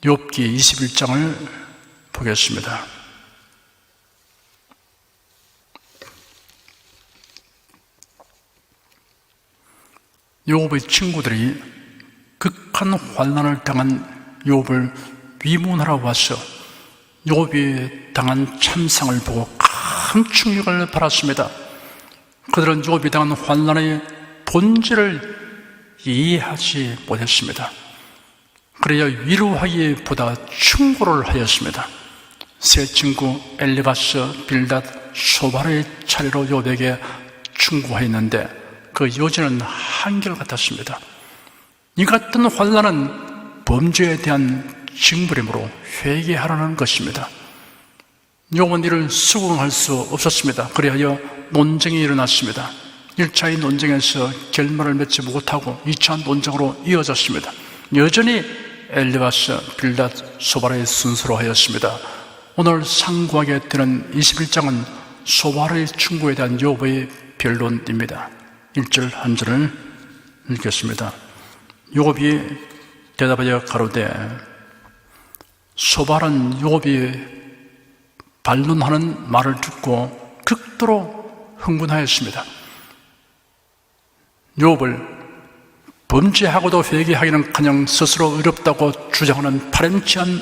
욥기 21장을 보겠습니다. 욥의 친구들이 극한 환난을 당한 욥을 위문하러 와서 욥이 당한 참상을 보고 큰 충격을 받았습니다. 그들은 욥이 당한 환난의 본질을 이해하지 못했습니다. 그래야 위로하기보다 충고를 하였습니다. 세 친구 엘리바스, 빌닷, 소바르의 차례로 욥에게 충고하였는데 그 요지는 한결같았습니다. 이 같은 환난은 범죄에 대한 징벌이므로 회개하라는 것입니다. 욥은 이를 수긍할 수 없었습니다. 그리하여 논쟁이 일어났습니다. 1차의 논쟁에서 결말을 맺지 못하고 2차 논쟁으로 이어졌습니다. 여전히 엘리바스, 빌닷, 소바르의 순서로 하였습니다. 오늘 상고하게 되는 21장은 소바르의 충고에 대한 욥의 변론입니다. 1절 한 절을 읽겠습니다. 욥이 대답하여 가로되, 소바르는 욥이 반론하는 말을 듣고 극도로 흥분하였습니다. 욥을 범죄하고도 회개하기는커녕 스스로 의롭다고 주장하는 파렴치한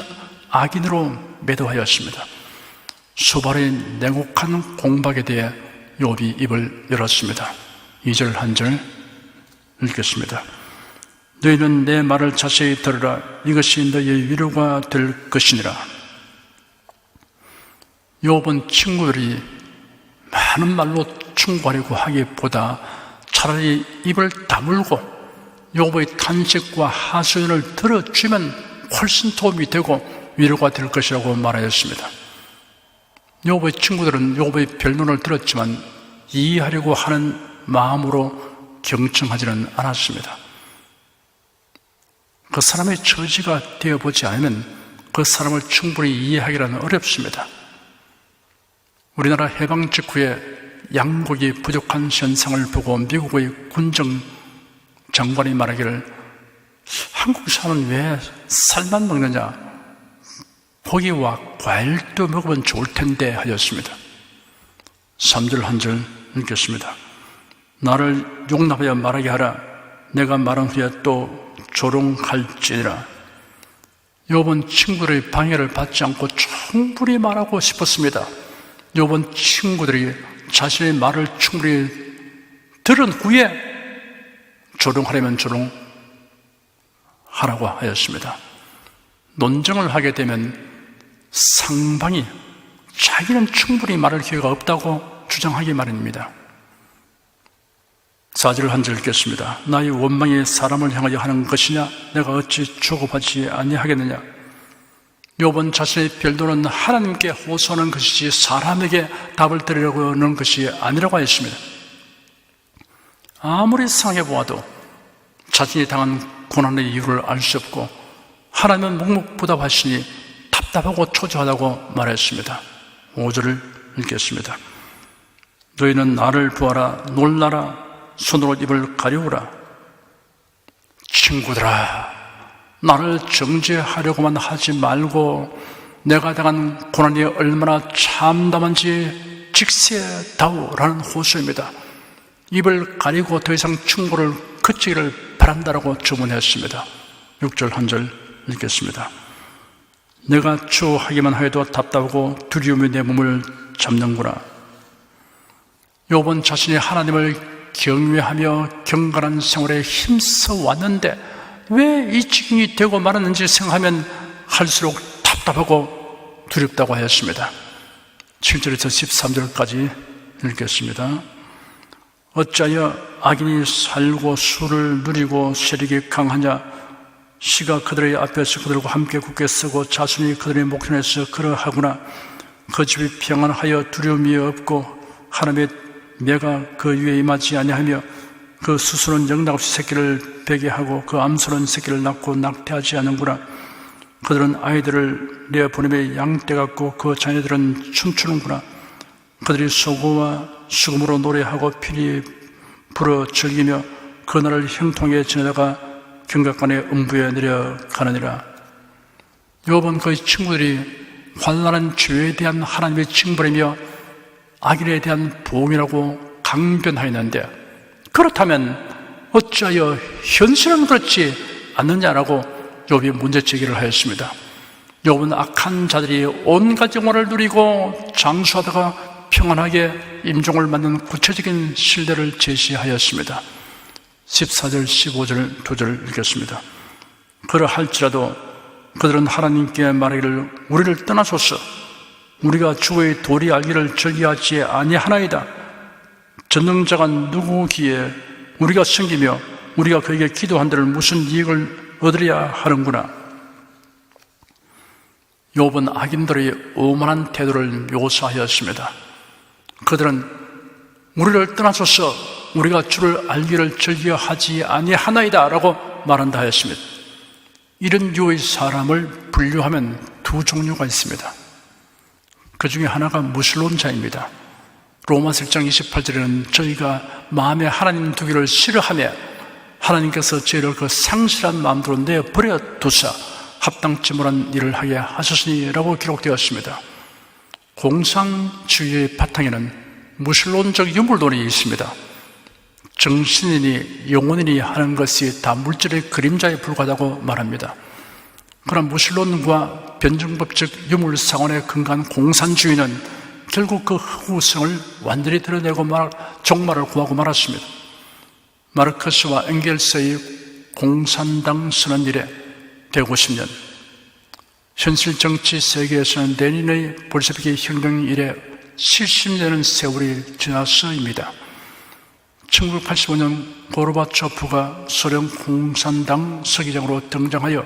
악인으로 매도하였습니다. 소바르의 냉혹한 공박에 대해 욥이 입을 열었습니다. 2절 한 절 읽겠습니다. 너희는 내 말을 자세히 들으라. 이것이 너희의 위로가 될 것이니라. 욥은 친구들이 많은 말로 충고하려고 하기보다 차라리 입을 다물고 욥의 탄식과 하소연을 들어주면 훨씬 도움이 되고 위로가 될 것이라고 말하였습니다. 욥의 친구들은 욥의 변론을 들었지만 이해하려고 하는 마음으로 경청하지는 않았습니다. 그 사람의 처지가 되어보지 않으면 그 사람을 충분히 이해하기는 어렵습니다. 우리나라 해방 직후에 양곡이 부족한 현상을 보고 미국의 군정 장관이 말하기를, 한국 사람은 왜 쌀만 먹느냐, 고기와 과일도 먹으면 좋을 텐데 하였습니다. 3절 한 절 읽겠습니다. 나를 용납하여 말하게 하라. 내가 말한 후에 또 조롱할지니라. 욥은 친구들의 방해를 받지 않고 충분히 말하고 싶었습니다. 욥은 친구들이 자신의 말을 충분히 들은 후에 조롱하려면 조롱하라고 하였습니다. 논쟁을 하게 되면 상방이 자기는 충분히 말할 기회가 없다고 주장하기 마련입니다. 4절 한 절 읽겠습니다. 나의 원망이 사람을 향하여 하는 것이냐? 내가 어찌 조급하지 아니하겠느냐? 욥은 자신의 변론은 하나님께 호소하는 것이지 사람에게 답을 드리려고 하는 것이 아니라고 했습니다. 아무리 생각해 보아도 자신이 당한 고난의 이유를 알 수 없고 하나님은 묵묵부답하시니 답답하고 초조하다고 말했습니다. 5절을 읽겠습니다. 너희는 나를 보아라. 놀라라. 손으로 입을 가려우라. 친구들아, 나를 정죄하려고만 하지 말고 내가 당한 고난이 얼마나 참담한지 직세다오라는 호소입니다. 입을 가리고 더 이상 충고를 그치기를 바란다라고 주문했습니다. 6절 한 절 읽겠습니다. 내가 추하기만 하여도 답답하고 두려움이 내 몸을 잡는구나. 욥은 자신이 하나님을 경외하며 경건한 생활에 힘써 왔는데 왜 이 지경이 되고 말았는지 생각하면 할수록 답답하고 두렵다고 하였습니다. 7절에서 13절까지 읽겠습니다. 어찌하여 악인이 살고 술을 누리고 세력이 강하냐? 시가 그들의 앞에서 그들과 함께 굳게 서고 자손이 그들의 목전에서 그러하구나. 그 집이 평안하여 두려움이 없고 하나님의 매가 그 위에 임하지 아니하며 그 수수는 영락없이 새끼를 베게 하고 그 암소는 새끼를 낳고 낙태하지 않는구나. 그들은 아이들을 내어보내며 양떼 같고 그 자녀들은 춤추는구나. 그들이 소고와 수금으로 노래하고 피리 불어 즐기며 그날을 형통에 지내다가 경각간의 음부에 내려가느니라. 욥은 그의 친구들이 환난한 죄에 대한 하나님의 징벌이며 악인에 대한 보응이라고 강변하였는데, 그렇다면 어찌하여 현실은 그렇지 않느냐라고 욥이 문제제기를 하였습니다. 욥은 악한 자들이 온갖 영화를 누리고 장수하다가 평안하게 임종을 맞는 구체적인 실례를 제시하였습니다. 14절 15절 2절 읽겠습니다. 그러할지라도 그들은 하나님께 말하기를 우리를 떠나소서, 우리가 주의 도리 알기를 즐겨하지 아니하나이다. 전능자가 누구기에 우리가 섬기며 우리가 그에게 기도한들 무슨 이익을 얻으려야 하는구나. 욥은 악인들의 오만한 태도를 묘사하였습니다. 그들은 우리를 떠나소서 우리가 주를 알기를 즐겨하지 아니하나이다 라고 말한다 하였습니다. 이런 류의 사람을 분류하면 두 종류가 있습니다. 그 중에 하나가 무슬론자입니다. 로마서 1장 28절에는 저희가 마음에 하나님 두기를 싫어하며 하나님께서 저희를 그 상실한 마음대로 내버려 두사 합당치 못한 일을 하게 하셨으니 라고 기록되었습니다. 공산주의의 바탕에는 무슬론적 유물론이 있습니다. 정신이니 영혼이니 하는 것이 다 물질의 그림자에 불과하다고 말합니다. 그러나 무슬론과 변증법적 유물상원에 근거한 공산주의는 결국 그 허구성을 완전히 드러내고 종말을 구하고 말았습니다. 마르크스와 엥겔스의 공산당 선언 이래 150년, 현실 정치 세계에서는 레닌의 볼셰비키 혁명 이래 70년의 세월이 지나서입니다. 1985년 고르바초프가 소련 공산당 서기장으로 등장하여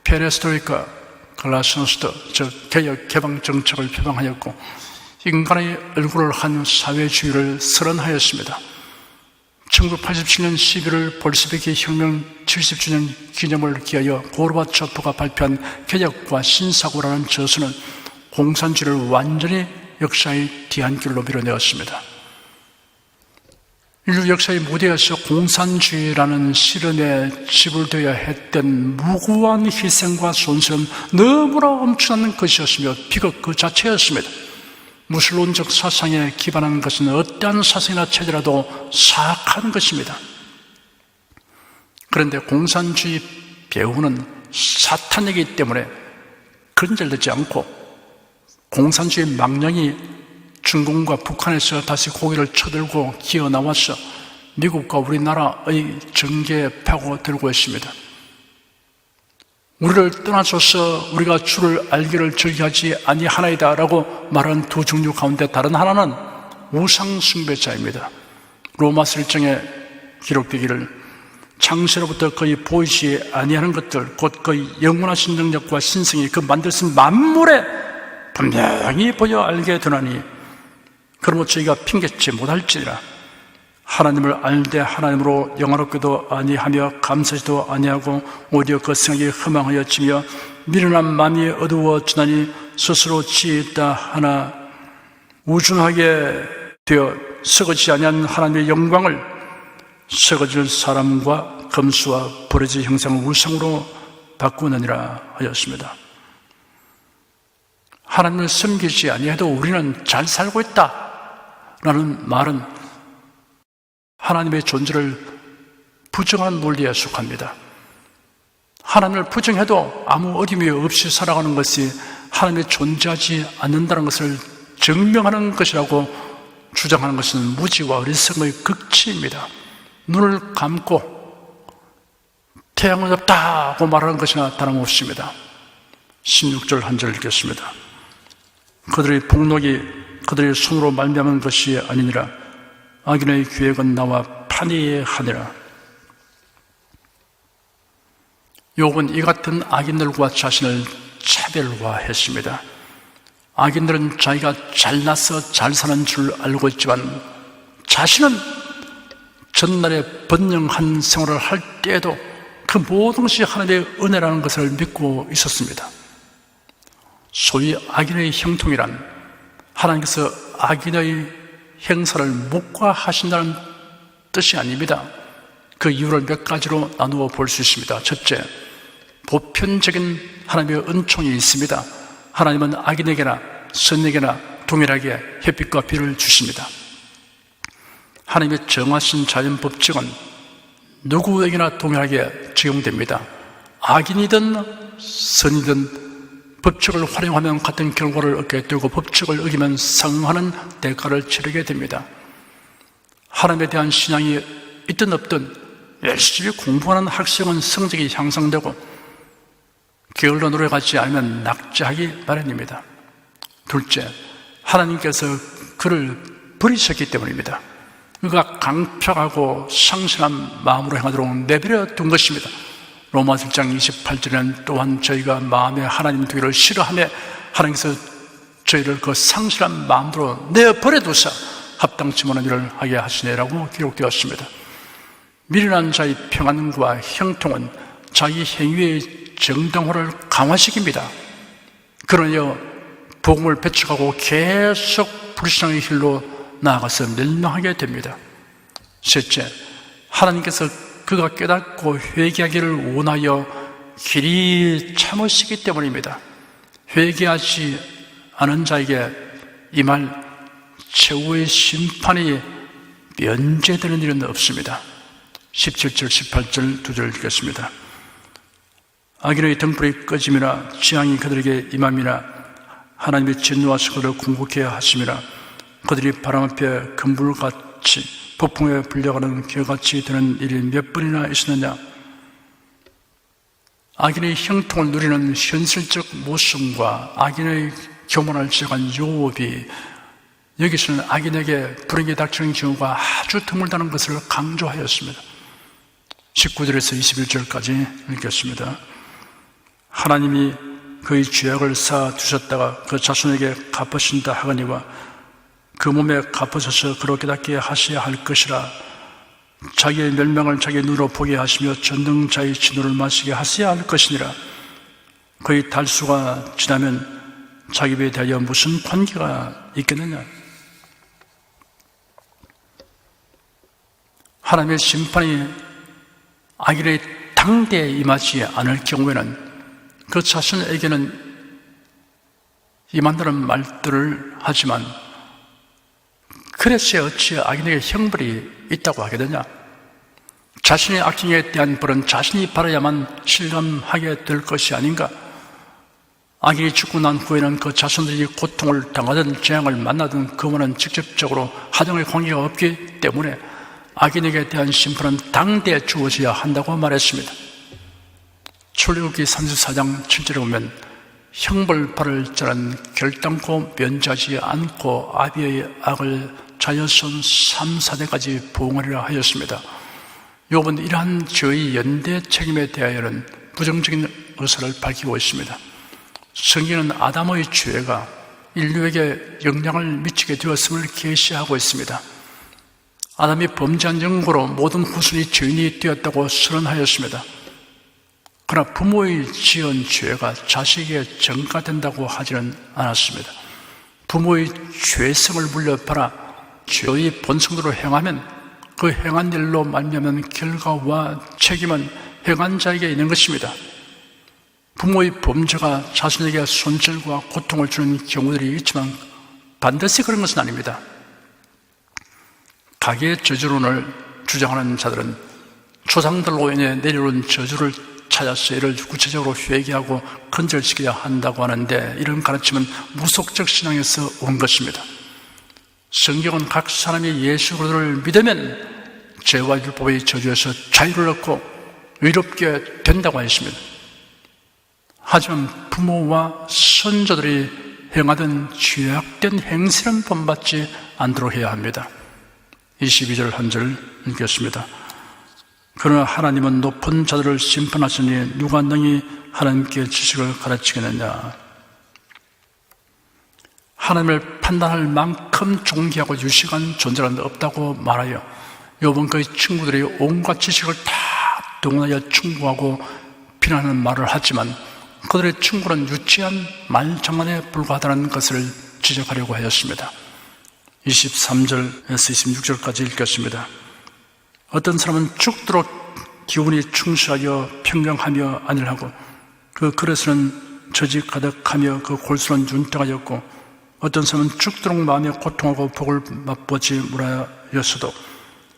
페레스트로이카, 글라스노스트, 즉 개혁 개방 정책을 표방하였고 인간의 얼굴을 한 사회주의를 선언하였습니다. 1987년 11월 볼셰비키 혁명 70주년 기념을 기하여 고르바초프가 발표한 개혁과 신사고라는 저서는 공산주의를 완전히 역사의 뒤안길로 밀어내었습니다. 인류 역사의 무대에서 공산주의라는 실현에 지불되어야 했던 무고한 희생과 손실은 너무나 엄청난 것이었으며 비극 그 자체였습니다. 무슬론적 사상에 기반한 것은 어떠한 사상이나 체제라도 사악한 것입니다. 그런데 공산주의 배후는 사탄이기 때문에 근절되지 않고 공산주의 망령이 중공과 북한에서 다시 고개를 쳐들고 기어 나와서 미국과 우리나라의 전개에 파고들고 있습니다. 우리를 떠나소서 우리가 주를 알기를 즐겨하지 아니하나이다 라고 말한 두 종류 가운데 다른 하나는 우상숭배자입니다. 로마서 1장에 기록되기를 창세로부터 거의 보이지 아니하는 것들 곧 거의 영원하신 능력과 신성이 그 만드신 만물에 분명히 보여 알게 되나니 그러므로 저희가 핑계치 못할지니라. 하나님을 알되 하나님으로 영화롭게도 아니하며 감사지도 아니하고 오히려 그 생각이 허망하여지며 미련한 마음이 어두워지나니 스스로 지혜있다 하나 우준하게 되어 썩어지지 아니한 하나님의 영광을 썩어질 사람과 검수와 버려질 형상을 우상으로 바꾸느니라 하였습니다. 하나님을 섬기지 아니해도 우리는 잘 살고 있다라는 말은 하나님의 존재를 부정한 논리에 속합니다. 하나님을 부정해도 아무 어림이 없이 살아가는 것이 하나님이 존재하지 않는다는 것을 증명하는 것이라고 주장하는 것은 무지와 어리석음의 극치입니다. 눈을 감고 태양은 없다고 말하는 것이나 다름없습니다. 16절 한 절 읽겠습니다. 그들의 폭력이 그들의 손으로 말미암은 것이 아니니라. 악인의 계획은 나와 판이하니라. 욥은 이 같은 악인들과 자신을 차별화했습니다. 악인들은 자기가 잘나서 잘 사는 줄 알고 있지만 자신은 전날에 번영한 생활을 할 때에도 그 모든 것이 하나님의 은혜라는 것을 믿고 있었습니다. 소위 악인의 형통이란 하나님께서 악인의 행사를 묵과하신다는 뜻이 아닙니다. 그 이유를 몇 가지로 나누어 볼 수 있습니다. 첫째, 보편적인 하나님의 은총이 있습니다. 하나님은 악인에게나 선에게나 동일하게 햇빛과 비를 주십니다. 하나님의 정하신 자연 법칙은 누구에게나 동일하게 적용됩니다. 악인이든 선이든 법칙을 활용하면 같은 결과를 얻게 되고 법칙을 어기면 상응하는 대가를 치르게 됩니다. 하나님에 대한 신앙이 있든 없든 열심히 공부하는 학생은 성적이 향상되고 게을러 노력하지 않으면 낙제하기 마련입니다. 둘째, 하나님께서 그를 버리셨기 때문입니다. 그가 강팍하고 상실한 마음으로 행하도록 내버려 둔 것입니다. 로마서 1장 28절에는 또한 저희가 마음에 하나님 두기를 싫어하며 하나님께서 저희를 그 상실한 마음으로 내버려 두사 합당치 못한 일을 하게 하시네라고 기록되었습니다. 미련한 자의 평안과 형통은 자기 행위의 정당화를 강화시킵니다. 그러여 복음을 배척하고 계속 불신앙의 길로 나아가서 멸망하게 됩니다. 셋째, 하나님께서 그가 깨닫고 회개하기를 원하여 길이 참으시기 때문입니다. 회개하지 않은 자에게 이 말 최후의 심판이 면제되는 일은 없습니다. 17절, 18절 두 절 읽겠습니다. 악인의 등불이 꺼짐이나 재앙이 그들에게 임함이나 하나님의 진노하사 그들을 궁극게 하심이라. 그들이 바람 앞에 금불같이 폭풍에 불려가는 겨같이 되는 일이 몇 번이나 있었느냐. 악인의 형통을 누리는 현실적 모순과 악인의 교만을 지적한 요업이 여기서는 악인에게 불행이 닥치는 경우가 아주 드물다는 것을 강조하였습니다. 19절에서 21절까지 읽겠습니다. 하나님이 그의 죄악을 쌓아두셨다가 그 자손에게 갚으신다 하거니와 그 몸에 갚으셔서 그로 깨닫게 하셔야 할 것이라. 자기의 멸망을 자기의 눈으로 보게 하시며 전능자의 진노를 마시게 하셔야 할 것이니라. 그의 달수가 지나면 자기 배에 대하여 무슨 관계가 있겠느냐. 하나님의 심판이 악인의 당대에 임하지 않을 경우에는 그 자신에게는 이만한 말들을 하지만 그래서 어찌 악인에게 형벌이 있다고 하게 되냐. 자신의 악행에 대한 벌은 자신이 받아야만 실감하게 될 것이 아닌가. 악인이 죽고 난 후에는 그 자손들이 고통을 당하든 재앙을 만나든 그와는 직접적으로 하등의 관계가 없기 때문에 악인에게 대한 심판은 당대에 주어져야 한다고 말했습니다. 출애굽기 34장 7절에 보면 형벌받을 자는 결단코 면제하지 않고 아비의 악을 자녀손 3, 4대까지 보응하리라 하였습니다. 욥은 이러한 죄의 연대 책임에 대하여는 부정적인 의사를 밝히고 있습니다. 성경은 아담의 죄가 인류에게 영향을 미치게 되었음을 계시하고 있습니다. 아담이 범죄한 영구로 모든 후손이 죄인이 되었다고 선언하였습니다. 그러나 부모의 지은 죄가 자식에게 전가된다고 하지는 않았습니다. 부모의 죄성을 물려받아 죄의 본성대로 행하면 그 행한 일로 말미암은 결과와 책임은 행한 자에게 있는 것입니다. 부모의 범죄가 자신에게 손실과 고통을 주는 경우들이 있지만 반드시 그런 것은 아닙니다. 가계의 저주론을 주장하는 자들은 조상들로 인해 내려온 저주를 찾아서 이를 구체적으로 회개하고 근절시켜야 한다고 하는데 이런 가르침은 무속적 신앙에서 온 것입니다. 성경은 각 사람이 예수 그리스도를 믿으면 죄와 율법의 저주에서 자유를 얻고 의롭게 된다고 했습니다. 하지만 부모와 선조들이 행하던 죄악된 행실은 본받지 않도록 해야 합니다. 22절 한 절 읽겠습니다. 그러나 하나님은 높은 자들을 심판하시니 누가 능히 하나님께 지식을 가르치겠느냐. 하나님을 판단할 만큼 존귀하고 유식한 존재는 없다고 말하여 욥은 그의 친구들이 온갖 지식을 다 동원하여 충고하고 비난하는 말을 하지만 그들의 충고는 유치한 말장난에 불과하다는 것을 지적하려고 하였습니다. 23절에서 26절까지 읽겠습니다. 어떤 사람은 죽도록 기운이 충실하여 평강하며 안일하고 그 그릇은 저지 가득하며 그 골수는 윤대가였고 어떤 사람은 죽도록 마음에 고통하고 복을 맛보지 못하였어도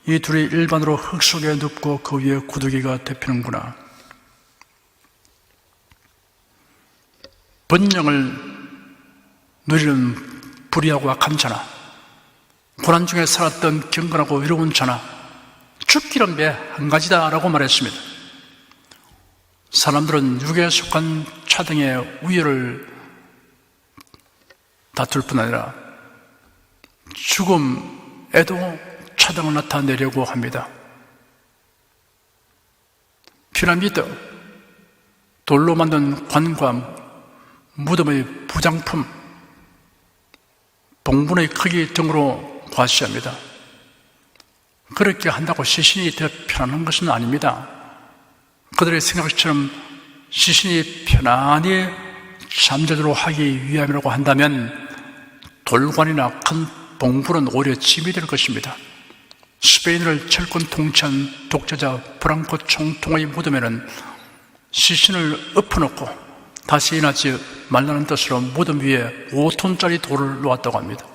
이 둘이 일반으로 흙 속에 눕고 그 위에 구더기가 데피는구나. 번영을 누리는 불의하고 악한 자나 고난 중에 살았던 경건하고 외로운 자나 죽기는 매 한 가지다라고 말했습니다. 사람들은 육에 속한 차등의 우열을 다툴 뿐 아니라 죽음에도 차등을 나타내려고 합니다. 피라미드, 돌로 만든 관과 무덤의 부장품, 봉분의 크기 등으로 과시합니다. 그렇게 한다고 시신이 더 편안한 것은 아닙니다. 그들의 생각처럼 시신이 편안히 잠자도록 하기 위함이라고 한다면 돌관이나 큰 봉분은 오히려 짐이 될 것입니다. 스페인을 철권 통치한 독재자 프랑코 총통의 무덤에는 시신을 엎어놓고 다시 일어나지 말라는 뜻으로 무덤 위에 5톤짜리 돌을 놓았다고 합니다.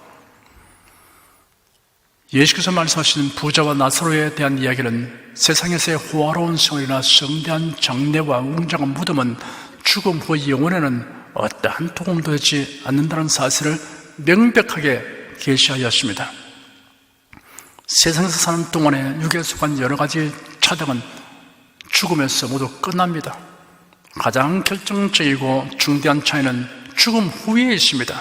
예수께서 말씀하시는 부자와 나사로에 대한 이야기는 세상에서의 호화로운 생활이나 성대한 장례와 웅장한 무덤은 죽음 후 영혼에는 어떠한 도움도 되지 않는다는 사실을 명백하게 계시하였습니다. 세상에서 사는 동안에 육에 속한 여러 가지 차등은 죽음에서 모두 끝납니다. 가장 결정적이고 중대한 차이는 죽음 후에 있습니다.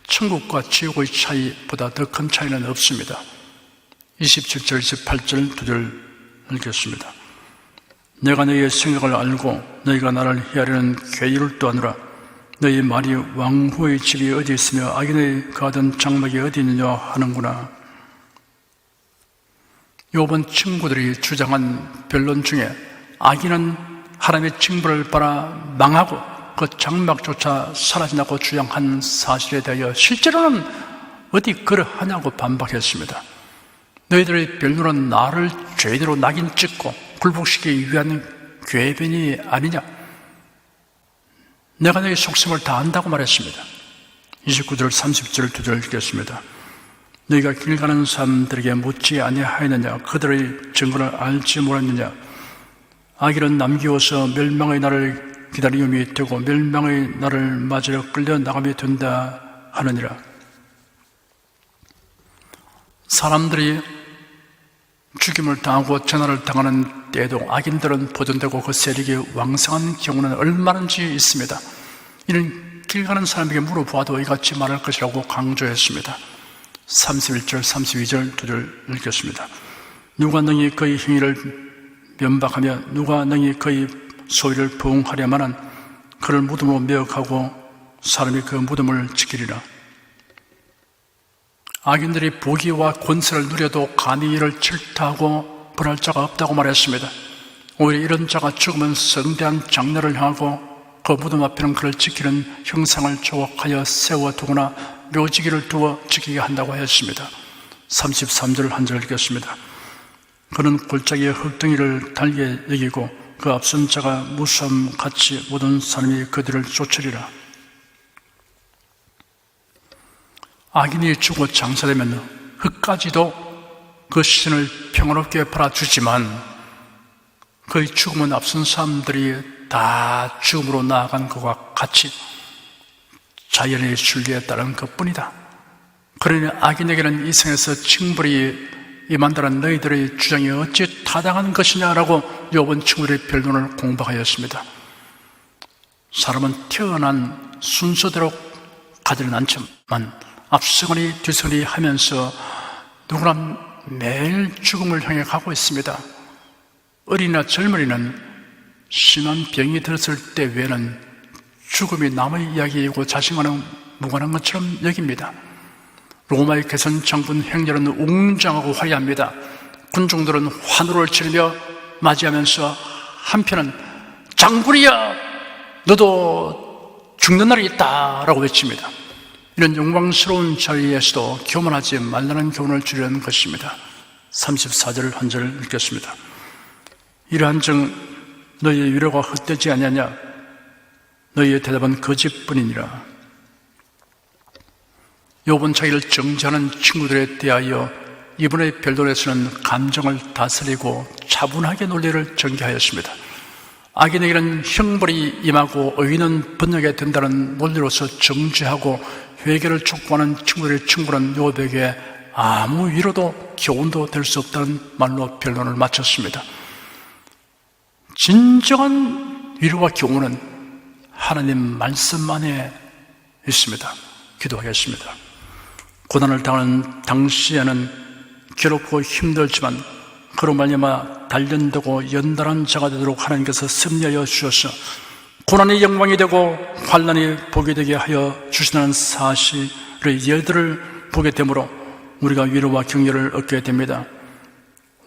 천국과 지옥의 차이보다 더 큰 차이는 없습니다. 27절, 28절 두 절 읽겠습니다. 내가 너희의 생각을 알고 너희가 나를 헤아리는 계율을 또하노라. 너희 말이 왕후의 집이 어디 있으며 악인의 거하던 장막이 어디 있느냐 하는구나. 요번 친구들이 주장한 변론 중에 악인은 하나님의 징벌을 받아 망하고 그 장막조차 사라진다고 주장한 사실에 대하여 실제로는 어디 그러하냐고 반박했습니다. 너희들의 변론은 나를 죄인으로 낙인 찍고 굴복시키기 위한 궤변이 아니냐? 내가 너희 속셈을 다 안다고 말했습니다. 29절 30절 두 절 읽겠습니다. 너희가 길 가는 사람들에게 묻지 아니하였느냐? 그들의 증거를 알지 못했느냐? 악인은 남기워서 멸망의 날을 기다림이 되고 멸망의 날을 맞으려 끌려 나감이 된다 하느니라. 사람들이 죽임을 당하고 재난을 당하는 때에도 악인들은 보존되고 그 세력이 왕성한 경우는 얼마든지 있습니다. 이는 길 가는 사람에게 물어보아도 이같이 말할 것이라고 강조했습니다. 31절 32절 두 절 읽겠습니다. 누가 능히 그의 행위를 면박하며 누가 능히 그의 소위를 부응하려마는 그를 무덤으로 매혹하고 사람이 그 무덤을 지키리라. 악인들이 보기와 권세를 누려도 감히 이를 질타하고 벌할 자가 없다고 말했습니다. 오히려 이런 자가 죽으면 성대한 장례를 향하고 그 무덤 앞에는 그를 지키는 형상을 조각하여 세워두거나 묘지기를 두어 지키게 한다고 했습니다. 33절 한 절 읽겠습니다. 그는 골짜기의 흙덩이를 달게 여기고 그 앞선 자가 무수함 같이 모든 사람이 그들을 쫓으리라. 악인이 죽어 장사되면 흙까지도 그 시신을 평화롭게 팔아주지만 그의 죽음은 앞선 사람들이 다 죽음으로 나아간 것과 같이 자연의 순리에 따른 것뿐이다. 그러니 악인에게는 이 생에서 징벌이 임한다는 너희들의 주장이 어찌 타당한 것이냐라고 욥은 친구들의 변론을 공박하였습니다. 사람은 태어난 순서대로 가지는 않지만 앞서거니 뒤서거니 하면서 누구나 매일 죽음을 향해 가고 있습니다. 어린이나 젊은이는 심한 병이 들었을 때 외에는 죽음이 남의 이야기이고 자신과는 무관한 것처럼 여깁니다. 로마의 개선 장군 행렬은 웅장하고 화려합니다. 군중들은 환호를 치르며 맞이하면서 한편은 장군이야! 너도 죽는 날이 있다! 라고 외칩니다. 이런 영광스러운 자리에서도 교만하지 말라는 교훈을 주려는 것입니다. 34절 한 절 읽겠습니다. 이러한 즉 너희의 위로가 헛되지 아니하냐? 너희의 대답은 거짓뿐이니라. 욥은 자기를 정죄하는 친구들에 대하여 이번의 별론에서는 감정을 다스리고 차분하게 논리를 전개하였습니다. 악인에게는 형벌이 임하고 의인은 번역이 된다는 논리로서 정죄하고 회개를 촉구하는 친구들의 충고는 욥에게 아무 위로도 교훈도 될 수 없다는 말로 변론을 마쳤습니다. 진정한 위로와 교훈은 하나님 말씀 안에 있습니다. 기도하겠습니다. 고난을 당하는 당시에는 괴롭고 힘들지만 그로 말미암아 단련되고 연단한 자가 되도록 하나님께서 섭리하여 주셔서 고난이 영광이 되고 환난이 복이 되게 하여 주시는 사실의 예들을 보게 되므로 우리가 위로와 격려를 얻게 됩니다.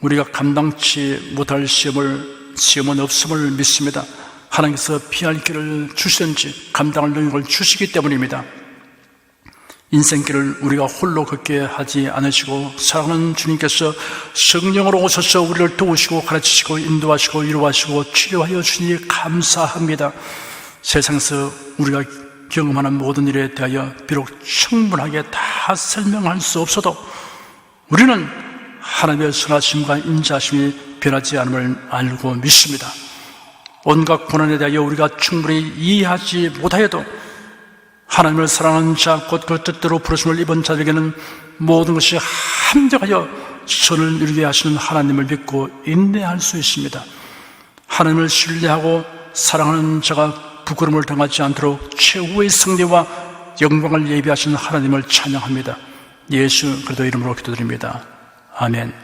우리가 감당치 못할 시험은 없음을 믿습니다. 하나님께서 피할 길을 주시든지 감당할 능력을 주시기 때문입니다. 인생길을 우리가 홀로 걷게 하지 않으시고 사랑하는 주님께서 성령으로 오셔서 우리를 도우시고 가르치시고 인도하시고 위로하시고 치료하여 주시니 감사합니다. 세상에서 우리가 경험하는 모든 일에 대하여 비록 충분하게 다 설명할 수 없어도 우리는 하나님의 선하심과 인자하심이 변하지 않음을 알고 믿습니다. 온갖 고난에 대하여 우리가 충분히 이해하지 못하여도 하나님을 사랑하는 자, 곧 그 뜻대로 부르심을 입은 자들에게는 모든 것이 합력하여 선을 이루게 하시는 하나님을 믿고 인내할 수 있습니다. 하나님을 신뢰하고 사랑하는 자가 부끄러움을 당하지 않도록 최후의 승리와 영광을 예비하시는 하나님을 찬양합니다. 예수 그리스도 이름으로 기도드립니다. 아멘.